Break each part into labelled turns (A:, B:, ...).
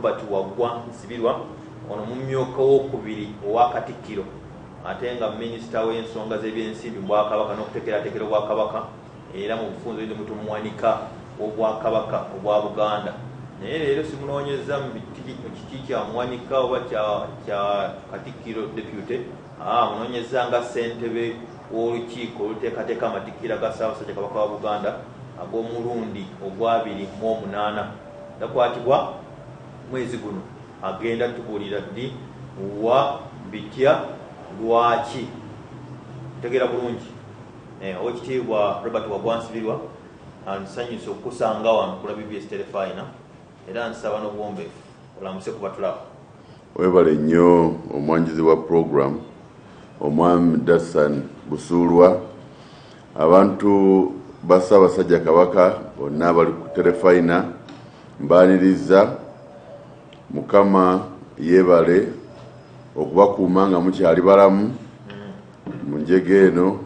A: Robert Wagwa Nsibirwa ono mumyuka w'okubiri owa Katikkiro ate nga minisita w'ensonga z'ebyensimbi mu Bwakabaka n'okuteekerateekera Obwakabaka era mu bufunzo bwe muwanika w'Obwakabaka obwa Buganda. Naye leero simunoonyeza mu kiti kya muwanika oba kya Katikkiro deputy, munoonyeza nga ssentebe w'olukiiko oluteekateeka amatikkira ga Ssaabasajja Kabaka wa Buganda ag'omulundi ogwa 28 yakwatibwa mwezi guno. Agenda tubuulira ddi wa bitya lwaki tegera bulungi. Oweekitiibwa Robert Wagwa Nsibirwa ansanyusa okusanga wano kula BBS Telefina era nsaba n'obuwombeefu olamuse kuba tulaba.
B: Webale nnyo omwanjuzi wa program Omwami Dassan Busulwa, abantu ba Ssaabasajja Kabaka bonna abali ku Telefina mbaaniriza Mukama yeebale okubakuuma nga mukyali balamu mu njege eno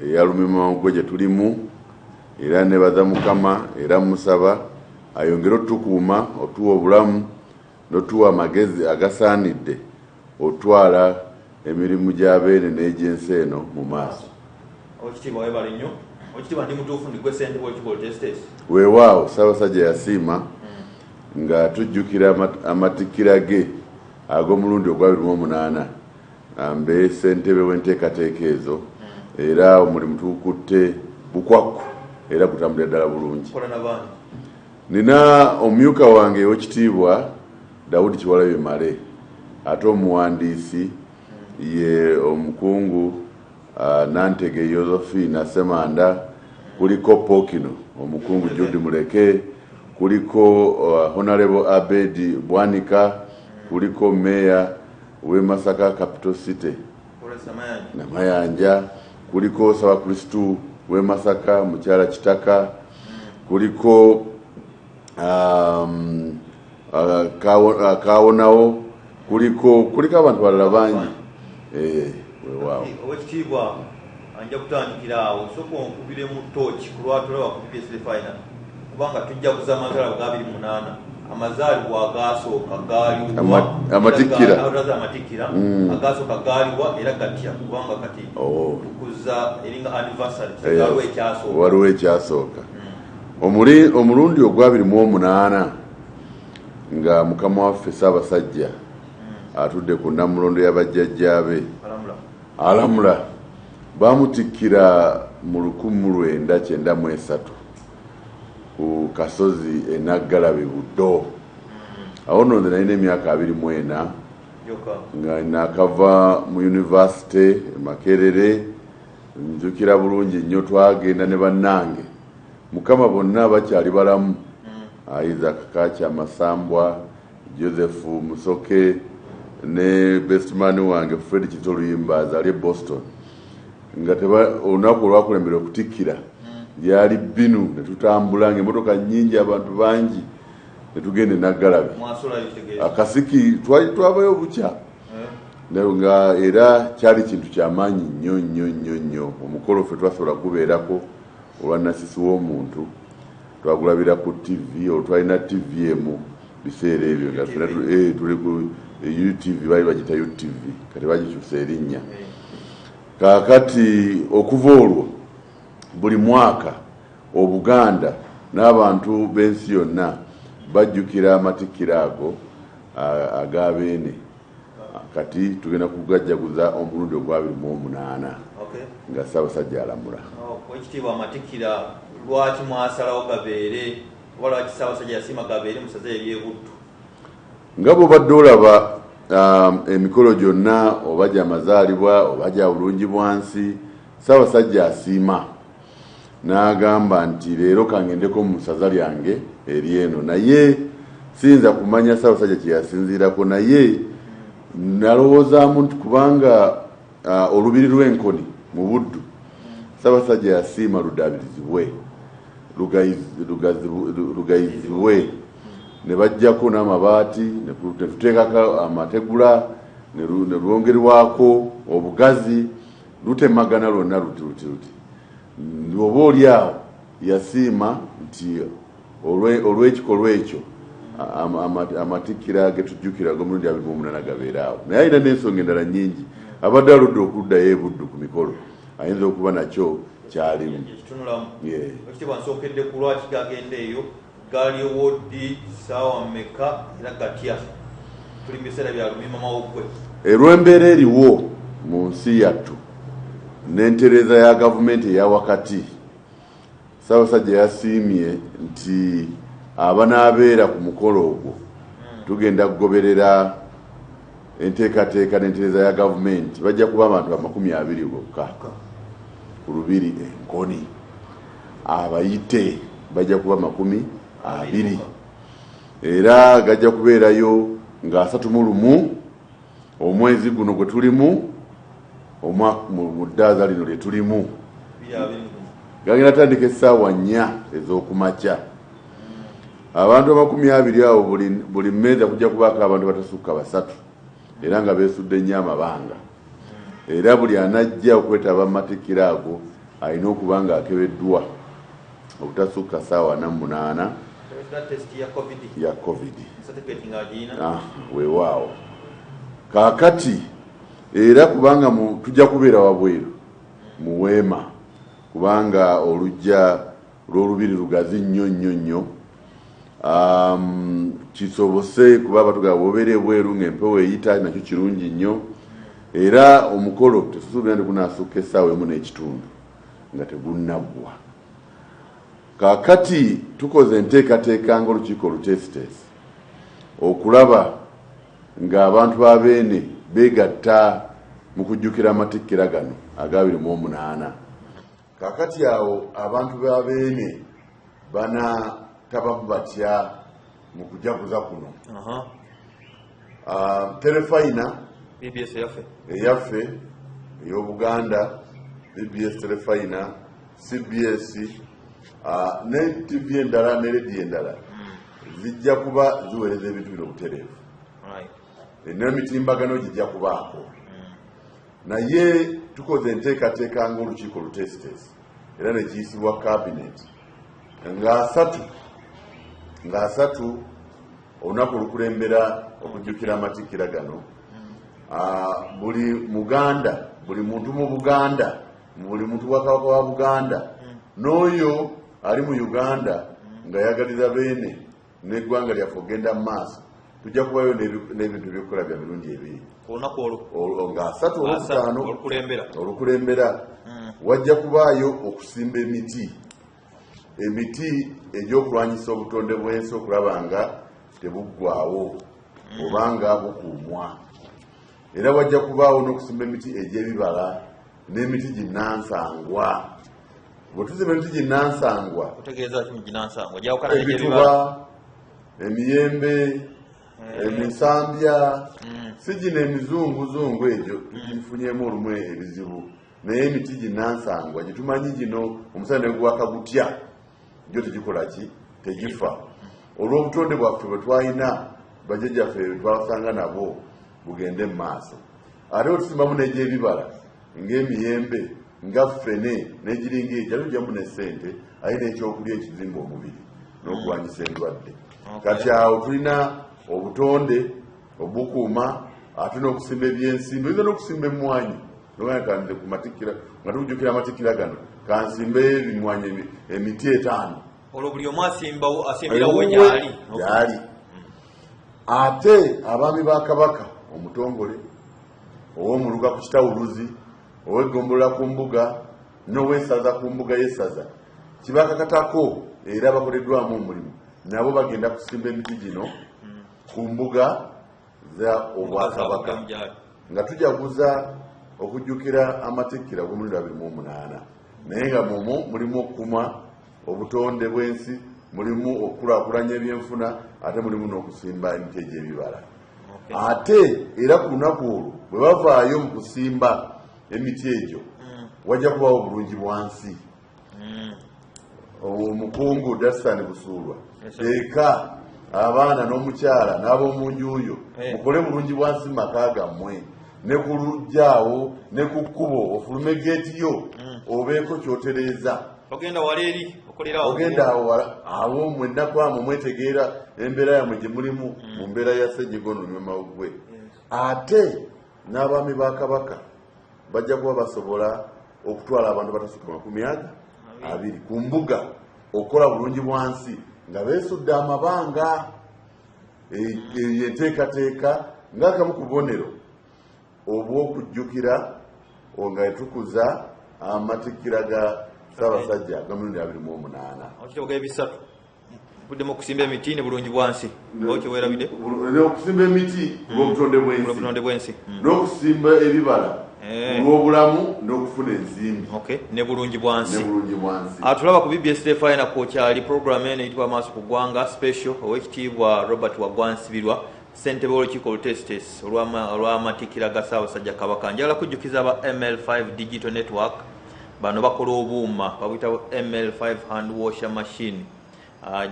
B: eyalumima gye tulimu, era nebaza Mukama era musaba ayongere otukuuma otuwa obulamu n'otuwa amagezi agasaanidde otwala emirimu gy'abeene n'egyensi eno mu maaso.
A: Oweekitiibwa webale nnyo. Oweekitiibwa ndi mutuufu ndigwe ssentebe w'ekikolo Testes.
B: Weewaawo Ssaabasajja yasiima nga tujjukira amatikkira ge ag'omulundi ogwa 28 ambe ssentebe w'enteekateeka ezo, era omulimu tugukutte bukwakku era gutambulira ddala bulungi. Nina omumyuka wange Oweekitiibwa Daudi Kiwalabe Male, ate omuwandiisi ye omukungu Nantege Josephine Semanda, kuliko Pokino omukungu Judy Muleke, kuliko Honorable Abedi Bwanika, kuliko Meya we Masaka Capital City Namayanja, kuliko Sabakristu we Masaka Mukyala Kitaka, kuliko Kawonawo, kuliko abantu balala bangi. Weewaawo.
A: Oweekitiibwa anja kutandikira awo osooka onkubire mu tooki ku lwatulaba ku BBS Telefina kubanga tujja kuza amazaalibwa ga 28. Amazaalibwa agaasooka gaaliwa amatikkira agaasooka gaaliwa era gatya kubanga kati tukuza eringa anniversary
B: waliwo ekyasooka. Omulundi ogwa 28 nga Mukama waffe Ssaabasajja atudde ku Namulondo y'abajjajjaabe alamula, bamutikkira mu 1993 ku kasozi Enaggalabe Buddo. Awo nno nze nalina emyaka 24 nga nakava mu University Makerere. Nzukira bulungi nnyo, twagenda ne bannange Mukama bonna bakyali balamu, Isaac Kacha Masambwa, Joseph Musoke ne bestman wange Fred Kitoluyimba azali Boston. Nga olunaku olwakulembera okutikkira lyali binu, ne tutambula ng'emmotoka nnyingi, abantu bangi, ne tugenda Naggalabe. Akasiki twabayo bukya nga era kyali kintu kyamaanyi nnyo. Omukolo ffe twasobola kubeerako olwa nasisi w'omuntu, twagulabira ku TV, olwalina TV emu biseera ebyo nga tuli ku UTV, bali bagita UTV, kati bagikyusa erinnya. Kaakati okuva olwo buli mwaka Obuganda n'abantu b'ensi yonna bajjukira amatikkira ago ag'abeene. Kati tugenda kugajjaguza omulundi ogwa 28 nga Ssaabasajja alamula.
A: Oweekitiibwa amatikkira lwaki mwasalawo gabeere oba lwaki Ssaabasajja yasiima gabeere musaze eby'ebuddu?
B: Nga bw'obadde olaba emikolo gyonna oba gy'amazaalibwa oba gya bulungibwansi, Ssaabasajja asiima n'agamba nti leero kangendeko mu ssaza lyange eryeno. Naye siyinza kumanya Ssaabasajja kye yasinziirako, naye nalowoozaamu nti kubanga olubiri lw'enkoni mu Buddu Ssaabasajja yasiima luddaabirizibbwe, lugayizibwe, ne bajjako n'amabaati, ne tuteekako amategula, ne lwongerwako obugazi, lutemagana lwonna luti. Oba oli awo yasiima nti olw'ekikolwa ekyo amatikira getujjukira g'omulundi 2008 gabeeraawo naye alina n'ensonga endala nnyingi abadde aludde okuddayo ebuddu ku mikolo ayinza okuba nakyo kyalimu
A: ekitibwa nsookedde ku lwaki gagenda eyo gaali ewoddi saawa mmeka era gatya tuli mu biseera bya lumimamawogwe
B: olw'embeera eriwo mu nsi yattu n'entereza ya gavumenti eya wakati Ssaabasajja yasiimye nti abanaabeera ku mukolo ogwo tugenda kugoberera enteekateeka n'entereza ya gavumenti bajja kuba abantu 20 bokka ku lubiri enkoni abayite bajja kuba 20 era gajja kubeerayo nga 31 omwezi guno gwe tulimu mu ddaaza lino lye tulimu gagenda tandika essaawa 4 ez'okumakya abantu 20 awo buli mmeeza kujja kubaako abantu batasukka 3 era nga beesudde nnyo amabanga era buli anajja okwetaba matikira ago alina okuba nga akebeddwa obutasukka ssaawa 48 ya covid weewaawo kaakati era kubanga tujja kubeera wabweru mu weema kubanga olujja lw'olubiri lugazi nnyo kisobose kuba batugaba bobeera ebweru ng'empewo eyita nakyo kirungi nnyo era omukolo tetusuubira nti gunaasukka essaawa 1:30 nga tegunnaggwa kaakati tukoze enteekateeka ng'olukiiko olutesitesi okulaba ng'abantu b'abeene beegatta mu kujjukira amatikkira gano aga 2008 kaakati awo abantu b'abeene banatabamu batya mu kujaguza kuno terefayina eyaffe ey'Obuganda BBS terefayina CBS ne TV endala ne rediyo endala zijja kuba ziweereza ebintu bino butereevu n'emitimbagano gijja kubaako naye tukoze enteekateeka ng'olukiiko olutesitesi era ne kiyisibwa kabineti nga asatu olunaku olukulembera okujjukira amatikkira gano buli muganda buli muntu mu Buganda buli muntu wa Kabaka wa Buganda n'oyo ali mu Uganda ng'ayagaliza beene n'eggwanga lyaffe ogenda mu maaso tujja kubayo n'ebintu by'okukola bya mirundi 2 nga 3 olwokutaano olukulembera wajja kubaayo okusimba emiti egy'okulwanyisa obutonde bw'ensi okulaba nga tebuggwaawo obanga bukuumwa era wajja kubaawo n'okusimba emiti egy'ebibala n'emiti ginnansangwa bwe tuzimba emiti ginnansangwa ebituba emiyembe emisambya si gino emizunguzungu egyo tugifunyemu olumu ebizibu naye emiti ginnansangwa gitumanyi gino omusana negwaka gutya gyo tegikola ki tegifa olw'obutonde bwaffe bwe twalina bajjajjaffe twasanga nabo bugende mu maaso ate otusimbamu n'egy'ebibala ng'emiyembe nga ffene n'egiringa egyo ate ojjamu n'essente aye n'ekyokulya ekizimba omubiri n'okulwanyisa endwadde kati awo tulina obutonde obukuuma ate n'okusimba ebyensimbi oyinza n'okusimba emmwanyi noganakandide ku matikkira nga tukujjukira amatikkira gano kansimbe ebimwanyi emiti 5
A: olwo buli omu asimbirawo gyali
B: ate abaami ba Kabaka omutongole ow'omuluga ku kitawuluzi ow'eggombolola ku mbuga n'ow'essaza ku mbuga y'essaza kibakakatako era bakoleddwamu omulimu nabo bagenda kusimba emiti gino ku mbuga za Obwakabaka nga tujaguza okujjukira amatikkira g'omulundi 2008 naye nga mulimu okukuma obutonde bw'ensi mulimu okukulaakulanya ebyenfuna ate mulimu n'okusimba emiti egy'ebibala ate era ku lunaku olwo bwe bavaayo mu kusimba emiti egyo wajja kubaawo obulungi bwansi omukungu Dasani Busuulwa eka abaana n'omukyala n'ab'omu njuuyo mukole bulungi bwansi maka gammwe ne ku lujjaawo ne ku kkubo ofulume geeti yo obeeko kyotereeza
A: ogenda wala eri
B: ogenda awo mwenna kwamu mwetegeera embeera yamwe gye mulimu mu mbeera ya ssennyiga omulamaugwe. Ate n'abaami ba Kabaka bajja kuba basobola okutwala abantu batasukka 20 ku mbuga okukola bulungi bwansi nga beesudde amabanga. Enteekateeka ng'akamu ku bubonero obw'okujjukira nga etukuza amatikkira ga Ssaabasajja ga 2028.
A: Buddemu okusimba emiti ne bulungi bwansi. Okyo weerabidde?
B: Okusimba emiti olw'obutonde bw'ensi n'okusimba ebibala olw'obulamu n'okufuna ensimbi
A: ne bulungi bwansi. Tulaba ku BBS Tefaya na kwokyali programu eno eyitibwa Maaso ku Ggwanga special Oweekitiibwa Robert Waggwansibirwa ssentebe w'olukiiko olutesitesi olw'amatikkira ga Ssaabasajja Kabaka. Njagala kujjukiza aba ML5 Digital Network bano bakola obuuma babuyita ML5 hand washer machine.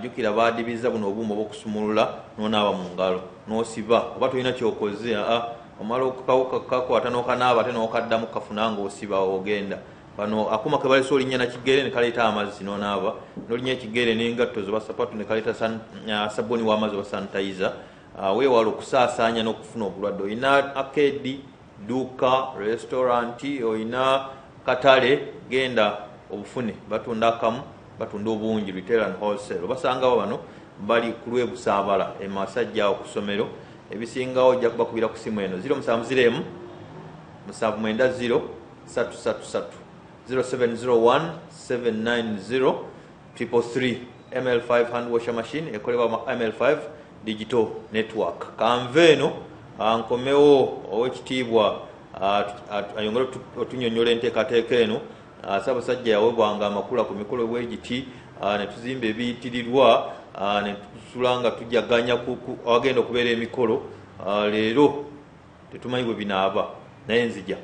A: Jjukira baadibiza buno obuuma obw'okusumulula n'onaaba mu ngalo n'osiba oba tolina kyokoze omala okakwata n'okanaaba ate n'okaddamu kafuna ng'osiba ogenda. Bano akuma ke balesa olinnya nakigere ne kaleeta amazzi n'onaaba n'olinnya ekigere n'engatto zoba sapatu ne kaleeta sabbuuni w'amazzi oba sanitayiza. Weewala okusaasaanya n'okufuna obulwadde. Olina akedi, duuka, restauranti, olina katale, genda obufune. Batunda akamu, batunda obungi, retail and wholesale. Obasangawo bano bali ku Lwebusaabala e Masajja awo ku ssomero. Ebisingawo ojja kubakubira ku simu eno 0707 790 333 0701 790 333. ML5 hand washer machine ekolebwa ML5 Digital Network. Kanveeno nkomewo Oweekitiibwa ayongera otunyonnyola enteekateeka eno. Ssaabasajja yaweebwanga amakula ku mikolo bwegiti ne tuzimba ebiyitirirwa ne tusula nga tujaganya awagenda okubeera emikolo. Leero tetumanyi bwe binaaba naye nzija.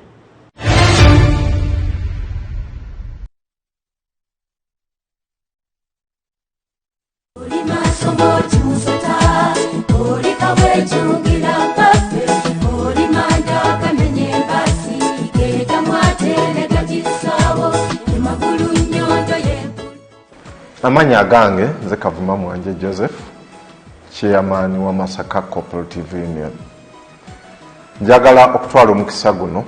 C: Amanya gange nze Kavuma Mwanje Joseph, chairman wa Masaka Cooperative Union. Njagala okutwala omukisa guno